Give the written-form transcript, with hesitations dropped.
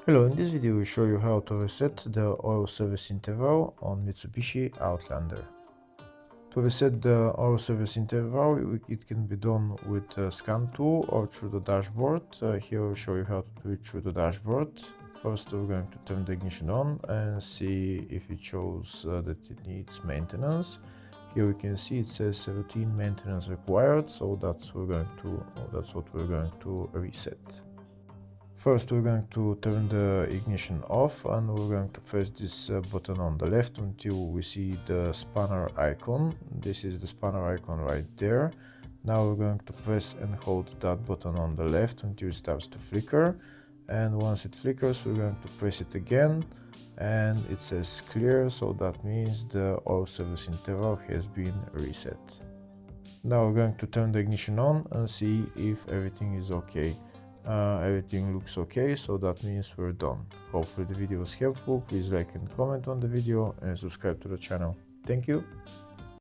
Hello, in this video we show you how to reset the oil service interval on Mitsubishi Outlander. To reset the oil service interval, it can be done with a scan tool or through the dashboard. Here I'll show you how to do it through the dashboard. First we're going to turn the ignition on and see if it shows that it needs maintenance. Here we can see it says routine maintenance required, so that's what we're going to reset. First we're going to turn the ignition off and we're going to press this button on the left until we see the spanner icon. This is the spanner icon right there. Now we're going to press and hold that button on the left until it starts to flicker, and once it flickers we're going to press it again and it says clear, so that means the oil service interval has been reset. Now we're going to turn the ignition on and see if everything is okay. Everything looks okay, so that means we're done. Hopefully the video was helpful. Please like and comment on the video and subscribe to the channel. Thank you.